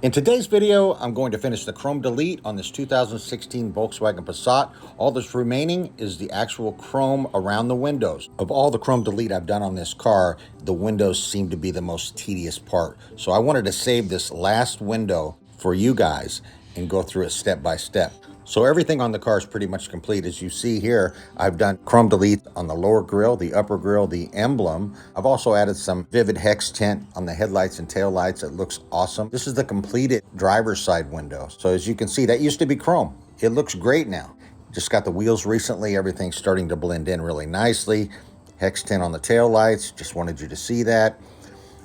In today's video, I'm going to finish the chrome delete on this 2016 Volkswagen Passat. All that's remaining is the actual chrome around the windows. Of all the chrome delete I've done on this car, the windows seem to be the most tedious part. So I wanted to save this last window for you guys and go through it step by step. So everything on the car is pretty much complete. As you see here, I've done chrome delete on the lower grille, the upper grille, the emblem. I've also added some vivid hex tint on the headlights and tail lights. It looks awesome. This is the completed driver's side window. So as you can see, that used to be chrome. It looks great now. Just got the wheels recently. Everything's starting to blend in really nicely. Hex tint on the tail lights. Just wanted you to see that.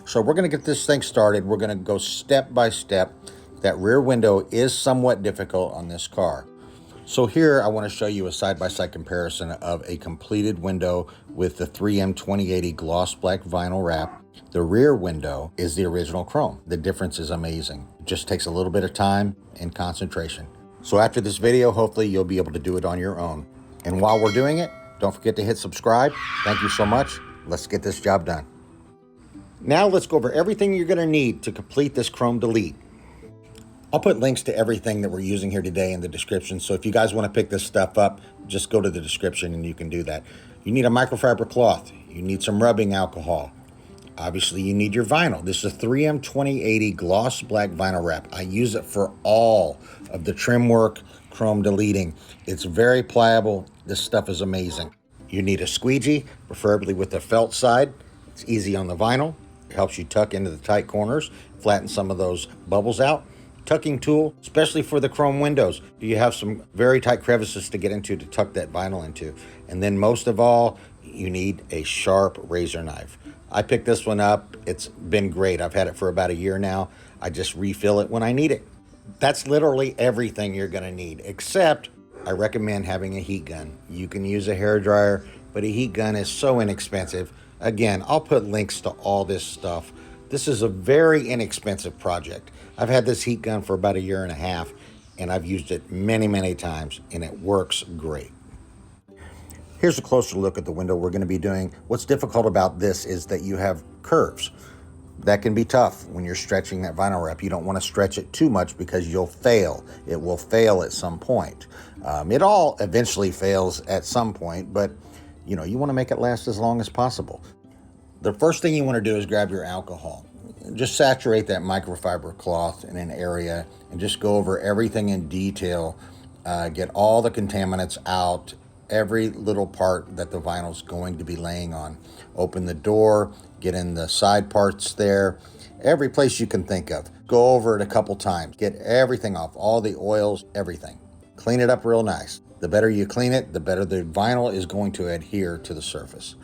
So we're going to get this thing started. We're going to go step by step. That rear window is somewhat difficult on this car. So here I want to show you a side-by-side comparison of a completed window with the 3M 2080 gloss black vinyl wrap. The rear window is the original chrome. The difference is amazing. It just takes a little bit of time and concentration. So after this video, hopefully you'll be able to do it on your own. And while we're doing it, don't forget to hit subscribe. Thank you so much. Let's get this job done. Now let's go over everything you're going to need to complete this chrome delete. I'll put links to everything that we're using here today in the description. So if you guys want to pick this stuff up, just go to the description and you can do that. You need a microfiber cloth. You need some rubbing alcohol. Obviously, you need your vinyl. This is a 3M 2080 gloss black vinyl wrap. I use it for all of the trim work, chrome deleting. It's very pliable. This stuff is amazing. You need a squeegee, preferably with the felt side. It's easy on the vinyl. It helps you tuck into the tight corners, flatten some of those bubbles out. Tucking tool, especially for the chrome windows. You have some very tight crevices to get into to tuck that vinyl into. And then most of all, you need a sharp razor knife. I picked this one up. It's been great. I've had it for about a year now. I just refill it when I need it. That's literally everything you're going to need, except I recommend having a heat gun. You can use a hair dryer, but a heat gun is so inexpensive. Again, I'll put links to all this stuff. This is a very inexpensive project. I've had this heat gun for about a year and a half, and I've used it many, many times, and it works great. Here's a closer look at the window we're going to be doing. What's difficult about this is that you have curves. That can be tough when you're stretching that vinyl wrap. You don't want to stretch it too much because you'll fail. It will fail at some point. It all eventually fails at some point, but you want to make it last as long as possible. The first thing you want to do is grab your alcohol. Just saturate that microfiber cloth in an area and just go over everything in detail. Get all the contaminants out, every little part that the vinyl's going to be laying on. Open the door, get in the side parts there, every place you can think of. Go over it a couple times. Get everything off, all the oils, everything. Clean it up real nice. The better you clean it, the better the vinyl is going to adhere to the surface.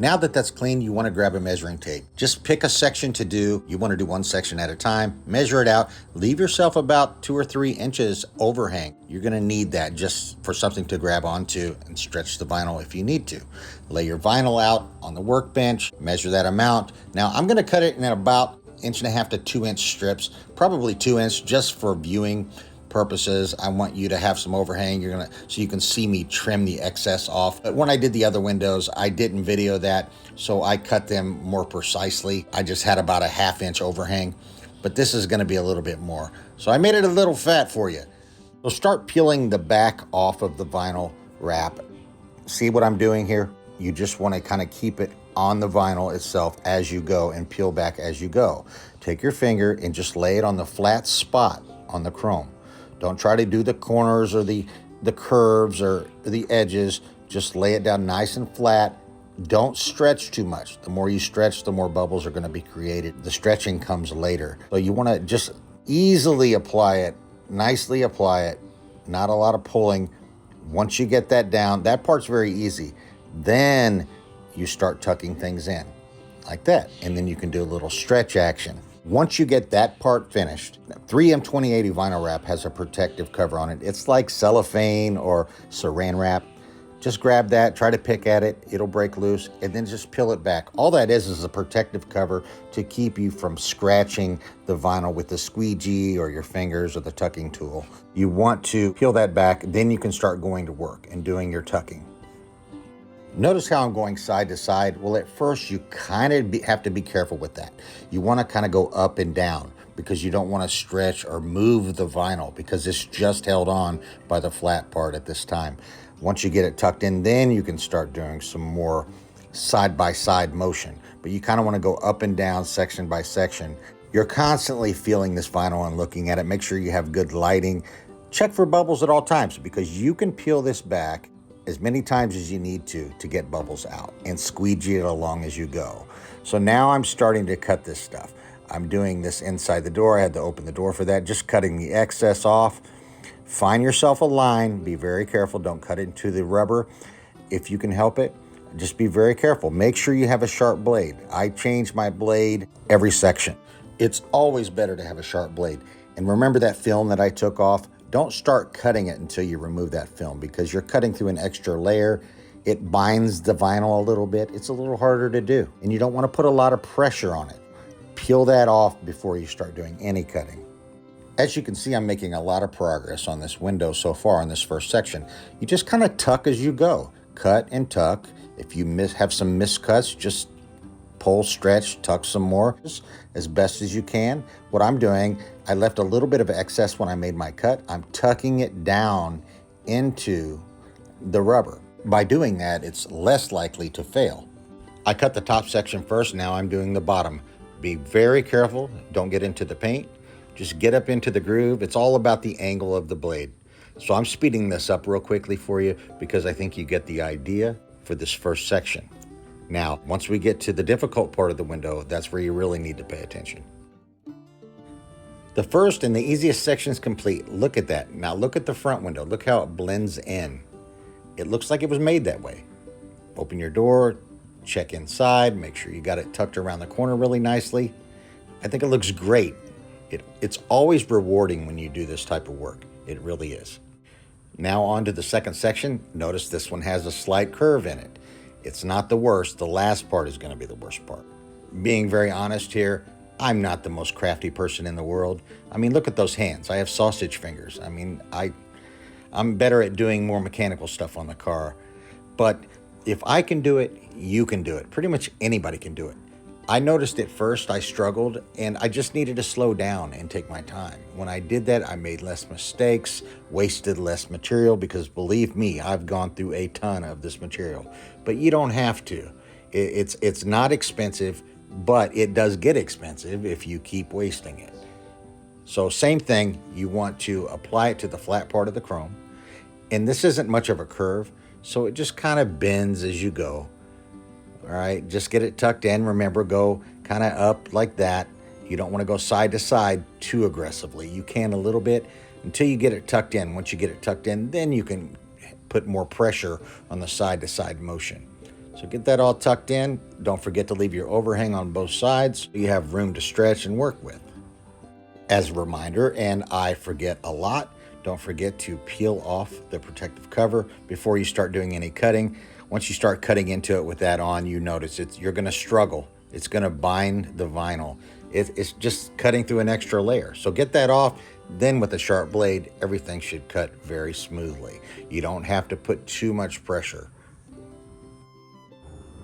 Now that that's clean, you want to grab a measuring tape. Just pick a section to do. You want to do one section at a time. Measure it out. Leave yourself about 2 or 3 inches overhang. You're going to need that just for something to grab onto and stretch the vinyl if you need to. Lay your vinyl out on the workbench. Measure that amount. Now I'm going to cut it in about 1.5 to 2 inch strips, probably 2 inch just for viewing purposes. I want you to have some overhang. So you can see me trim the excess off. But when I did the other windows, I didn't video that, so I cut them more precisely. I just had about a 1/2 inch overhang, but this is going to be a little bit more. So I made it a little fat for you. So start peeling the back off of the vinyl wrap. See what I'm doing here? You just want to kind of keep it on the vinyl itself as you go and peel back as you go. Take your finger and just lay it on the flat spot on the chrome. Don't try to do the corners or the curves or the edges. Just lay it down nice and flat. Don't stretch too much. The more you stretch, the more bubbles are going to be created. The stretching comes later. So you want to just easily apply it, nicely apply it, not a lot of pulling. Once you get that down, that part's very easy. Then you start tucking things in like that. And then you can do a little stretch action. Once you get that part finished, 3M 2080 vinyl wrap has a protective cover on it. It's like cellophane or saran wrap. Just grab that, try to pick at it, it'll break loose, and then just peel it back. All that is a protective cover to keep you from scratching the vinyl with the squeegee or your fingers or the tucking tool. You want to peel that back, then you can start going to work and doing your tucking. Notice how I'm going side to side. Well, at first you kind of have to be careful with that. You want to kind of go up and down. because you don't want to stretch or move the vinyl because it's just held on by the flat part at this time. Once you get it tucked in, then you can start doing some more side-by-side motion. But you kind of want to go up and down section by section. You're constantly feeling this vinyl and looking at it. Make sure you have good lighting. Check for bubbles at all times because you can peel this back as many times as you need to get bubbles out and squeegee it along as you go. So now I'm starting to cut this stuff. I'm doing this inside the door. I had to open the door for that, just cutting the excess off. Find yourself a line. Be very careful. Don't cut into the rubber. If you can help it, just be very careful. Make sure you have a sharp blade. I change my blade every section. It's always better to have a sharp blade. And remember that film that I took off? Don't start cutting it until you remove that film because you're cutting through an extra layer. It binds the vinyl a little bit. It's a little harder to do, and you don't want to put a lot of pressure on it. Peel that off before you start doing any cutting. As you can see, I'm making a lot of progress on this window so far in this first section. You just kind of tuck as you go. Cut and tuck. If you have some miscuts, just pull, stretch, tuck some more as best as you can. What I'm doing, I left a little bit of excess when I made my cut. I'm tucking it down into the rubber. By doing that, it's less likely to fail. I cut the top section first. Now I'm doing the bottom. Be very careful. Don't get into the paint. Just get up into the groove. It's all about the angle of the blade. So I'm speeding this up real quickly for you because I think you get the idea for this first section. Now, once we get to the difficult part of the window, that's where you really need to pay attention. The first and the easiest section is complete. Look at that. Now look at the front window. Look how it blends in. It looks like it was made that way. Open your door, check inside, make sure you got it tucked around the corner really nicely. I think it looks great. It's always rewarding when you do this type of work. It really is. Now on to the second section. Notice this one has a slight curve in it. It's not the worst. The last part is going to be the worst part. Being very honest here, I'm not the most crafty person in the world. I mean, look at those hands. I have sausage fingers. I mean, I'm better at doing more mechanical stuff on the car. But if I can do it, you can do it. Pretty much anybody can do it. I noticed at first I struggled and I just needed to slow down and take my time. When I did that, I made less mistakes, wasted less material because believe me, I've gone through a ton of this material. But you don't have to. It's not expensive, but it does get expensive if you keep wasting it. So same thing, you want to apply it to the flat part of the chrome. And this isn't much of a curve, so it just kind of bends as you go. All right, just get it tucked in. Remember, go kind of up like that. You don't want to go side to side too aggressively. You can a little bit until you get it tucked in. Once you get it tucked in, then you can put more pressure on the side to side motion. So get that all tucked in. Don't forget to leave your overhang on both sides so you have room to stretch and work with. As a reminder, and I forget a lot, don't forget to peel off the protective cover before you start doing any cutting. Once you start cutting into it with that on, you notice you're going to struggle. It's going to bind the vinyl. It's just cutting through an extra layer. So get that off. Then with a sharp blade, everything should cut very smoothly. You don't have to put too much pressure.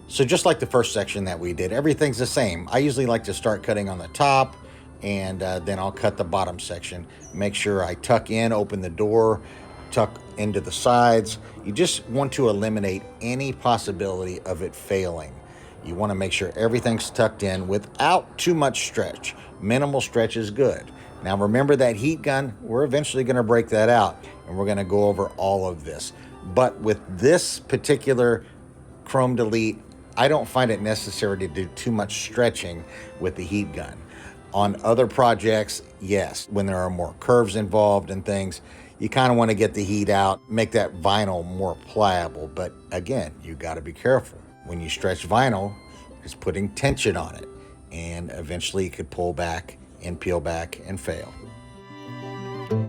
So just like the first section that we did, everything's the same. I usually like to start cutting on the top and then I'll cut the bottom section. Make sure I tuck in, open the door, tuck into the sides. You just want to eliminate any possibility of it failing. You want to make sure everything's tucked in without too much stretch. Minimal stretch is good. Now remember that heat gun, we're eventually going to break that out and we're going to go over all of this. But with this particular chrome delete, I don't find it necessary to do too much stretching with the heat gun. On other projects, yes, when there are more curves involved and things, you kind of want to get the heat out, make that vinyl more pliable. But again, you got to be careful. When you stretch vinyl, it's putting tension on it. And eventually it could pull back and peel back and fail.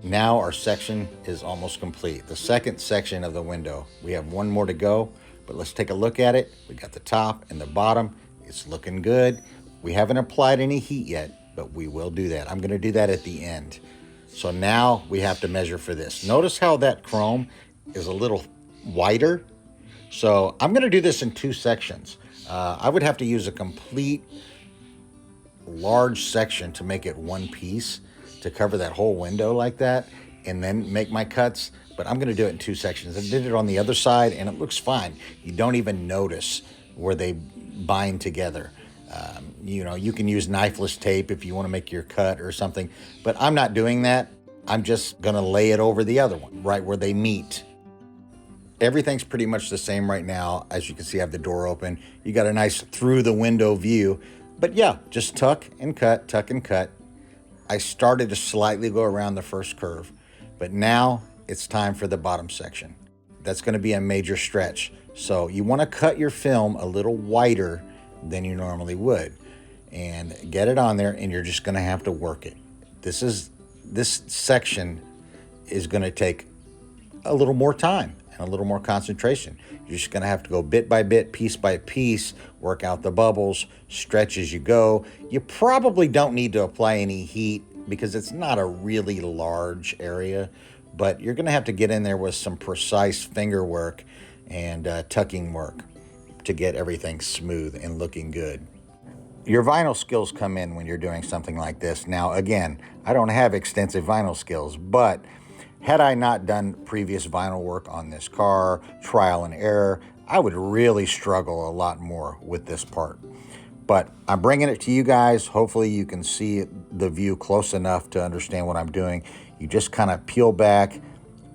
Now our section is almost complete. The second section of the window. We have one more to go, but let's take a look at it. We got the top and the bottom. It's looking good. We haven't applied any heat yet, but we will do that. I'm going to do that at the end. So now we have to measure for this. Notice how that chrome is a little wider. So I'm going to do this in two sections. I would have to use a complete large section to make it one piece, to cover that whole window like that, and then make my cuts. But I'm going to do it in 2 sections. I did it on the other side, and it looks fine. You don't even notice where they bind together. You can use knifeless tape if you want to make your cut or something, but I'm not doing that. I'm just going to lay it over the other one, right where they meet. Everything's pretty much the same right now. As you can see, I have the door open. You got a nice through the window view. But yeah, just tuck and cut, tuck and cut. I started to slightly go around the first curve, but now it's time for the bottom section. That's going to be a major stretch. So you want to cut your film a little wider than you normally would and get it on there, and you're just going to have to work it. This section is going to take a little more time and a little more concentration. You're just going to have to go bit by bit, piece by piece, work out the bubbles, stretch as you go. You probably don't need to apply any heat because it's not a really large area, but you're going to have to get in there with some precise finger work and tucking work to get everything smooth and looking good. Your vinyl skills come in when you're doing something like this. Now, again, I don't have extensive vinyl skills, but had I not done previous vinyl work on this car, trial and error, I would really struggle a lot more with this part. But I'm bringing it to you guys. Hopefully you can see the view close enough to understand what I'm doing. You just kind of peel back,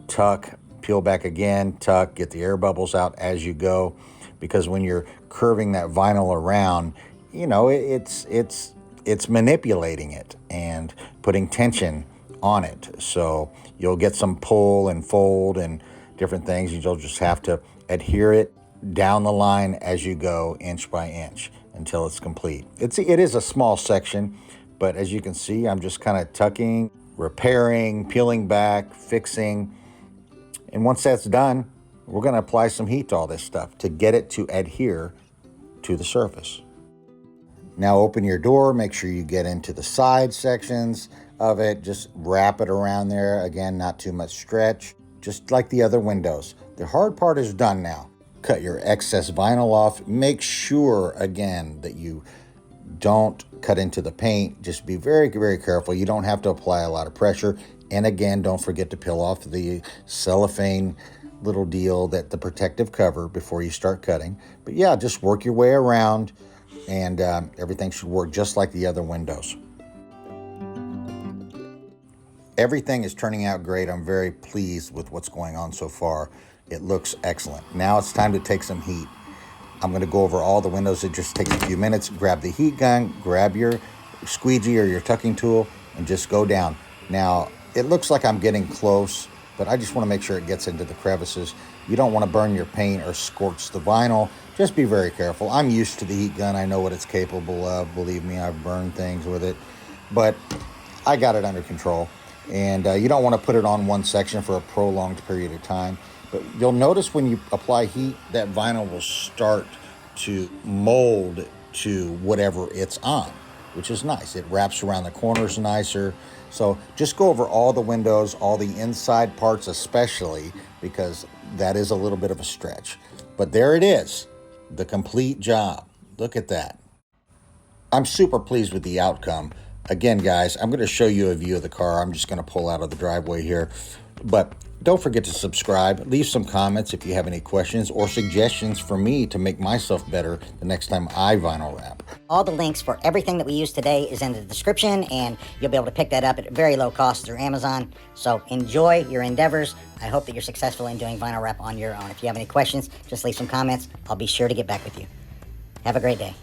tuck, peel back again, tuck, get the air bubbles out as you go. Because when you're curving that vinyl around, it's manipulating it and putting tension on it. So you'll get some pull and fold and different things. You'll just have to adhere it down the line as you go, inch by inch, until it's complete. It is a small section, but as you can see, I'm just kind of tucking, repairing, peeling back, fixing. And once that's done, we're going to apply some heat to all this stuff to get it to adhere to the surface. Now open your door, make sure you get into the side sections of it. Just wrap it around there. Again, not too much stretch, just like the other windows. The hard part is done now. Cut your excess vinyl off. Make sure, again, that you don't cut into the paint. Just be very, very careful. You don't have to apply a lot of pressure. And again, don't forget to peel off the cellophane little deal, that the protective cover, before you start cutting. But yeah, just work your way around, and everything should work just like the other windows. Everything is turning out great. I'm very pleased with what's going on so far. It looks excellent. Now it's time to take some heat. I'm going to go over all the windows. It just takes a few minutes. Grab the heat gun, grab your squeegee or your tucking tool, and just go down. Now, it looks like I'm getting close, but I just want to make sure it gets into the crevices. You don't want to burn your paint or scorch the vinyl. Just be very careful. I'm used to the heat gun. I know what it's capable of. Believe me, I've burned things with it, but I got it under control. And you don't want to put it on one section for a prolonged period of time. But you'll notice when you apply heat, that vinyl will start to mold to whatever it's on, which is nice. It wraps around the corners nicer. So just go over all the windows, all the inside parts especially, because that is a little bit of a stretch. But there it is, the complete job. Look at that. I'm super pleased with the outcome. Again, guys, I'm going to show you a view of the car. I'm just going to pull out of the driveway here. But don't forget to subscribe. Leave some comments if you have any questions or suggestions for me to make myself better the next time I vinyl wrap. All the links for everything that we use today is in the description, and you'll be able to pick that up at very low cost through Amazon. So enjoy your endeavors. I hope that you're successful in doing vinyl wrap on your own. If you have any questions, just leave some comments. I'll be sure to get back with you. Have a great day.